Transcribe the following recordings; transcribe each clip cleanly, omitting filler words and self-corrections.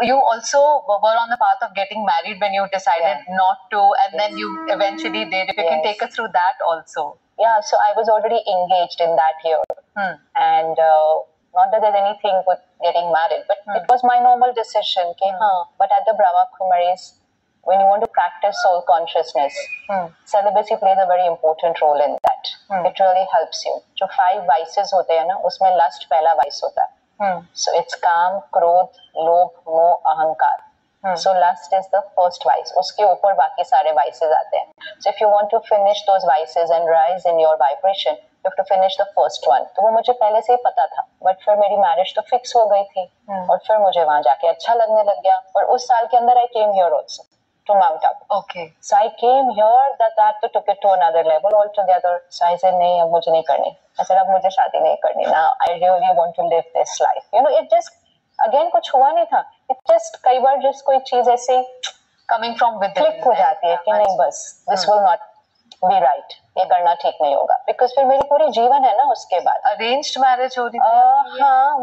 You also were on the path of getting married when you decided not to, and then you eventually did. If you can take us through that also. Yeah, so I was already engaged in that year. And not that there's anything with getting married, but it was my normal decision. But at the Brahma Kumaris, when you want to practice soul consciousness, celibacy plays a very important role in that. It really helps you. जो 5 vices होते हैं ना, उसमें lust पहला vice होता है. So it's काम, क्रोध, लोभ, मोह, अहंकार. So lust is the first vice. उसके ऊपर बाकी सारे vices आते हैं. So if you want to finish those vices and rise in your vibration, you have to finish the first one. तो वो मुझे पहले से ही पता था. But फिर मेरी marriage तो fix हो गई थी. और फिर मुझे वहाँ जाके अच्छा लगने लग गया. और उस साल के अंदर I came here also to Mount Abu. Okay. So I came here that took it to another level altogether. So I said नहीं, अब मुझे नहीं करनी. I said अब मुझे शादी नहीं करनी. Now I really want to live this life. You know, it just again कुछ हुआ नहीं था. It just कई बार just कोई चीज ऐसे coming from within क्लिक हो जाती है कि नहीं बस this will not be right. ये करना ठीक नहीं होगा. Because फिर मेरी पूरी जीवन है ना उसके बाद. Arranged marriage हो रही थी? हाँ,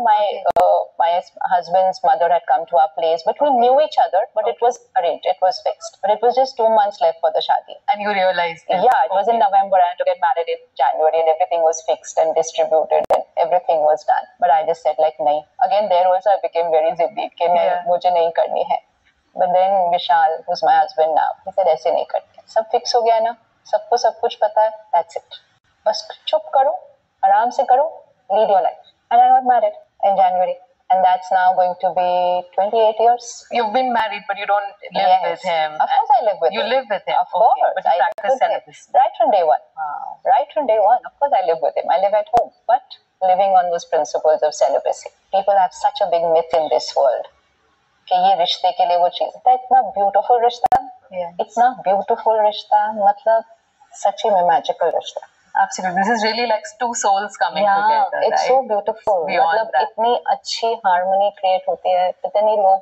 my husband's mother had come to our place, but we knew each other, but it was arranged, it was fixed. But it was just 2 months left for the shadi. And you realized that? Yeah, it was in November. I had to get married in January, and everything was fixed and distributed, and everything was done. But I just said like nahi. Again, there also I became very ziddi कि नहीं मुझे नहीं करनी है. But then Vishal, who's my husband now, he said ऐसे नहीं करते. सब fix हो गया ना, सबको सब कुछ पता है. That's it. बस चुप करो, आराम से करो, lead your life. And I got married in January. And that's now going to be 28 years. You've been married, but you don't live with him. Of course I live with him. You live with him? Of course. But you practice celibacy? Right from day one. Right from day one. Of course I live with him. I live at home. But living on those principles of celibacy. People have such a big myth in this world. कि ये रिश्ते के लिए वो चीज़ है. इतना beautiful रिश्ता. इतना beautiful रिश्ता. मतलब सच्ची में magical रिश्ता. Absolutely. This is really like 2 souls coming together. It's right? So beautiful. मतलब इतनी अच्छी harmony create होती है. पता नहीं लोग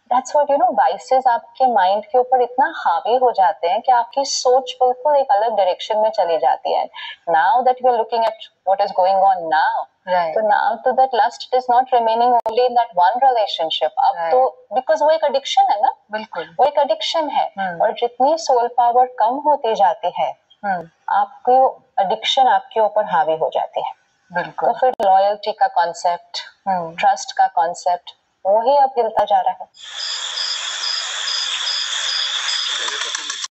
That's what you know. Vices आपके mind के ऊपर इतना हावी हो जाते हैं कि आपकी सोच बिल्कुल एक अलग direction में चली जाती है. Now that we are looking at what is going on now, right. So now to that lust is not remaining only in that one relationship. अब तो because वो एक addiction है ना. बिल्कुल. वो एक addiction है. और जितनी soul power कम होती जाती है, आपको addiction आपके ऊपर हावी हो जाती है. बिल्कुल. तो फिर loyalty का concept, trust का concept, वो ही अब गिरता जा रहा है.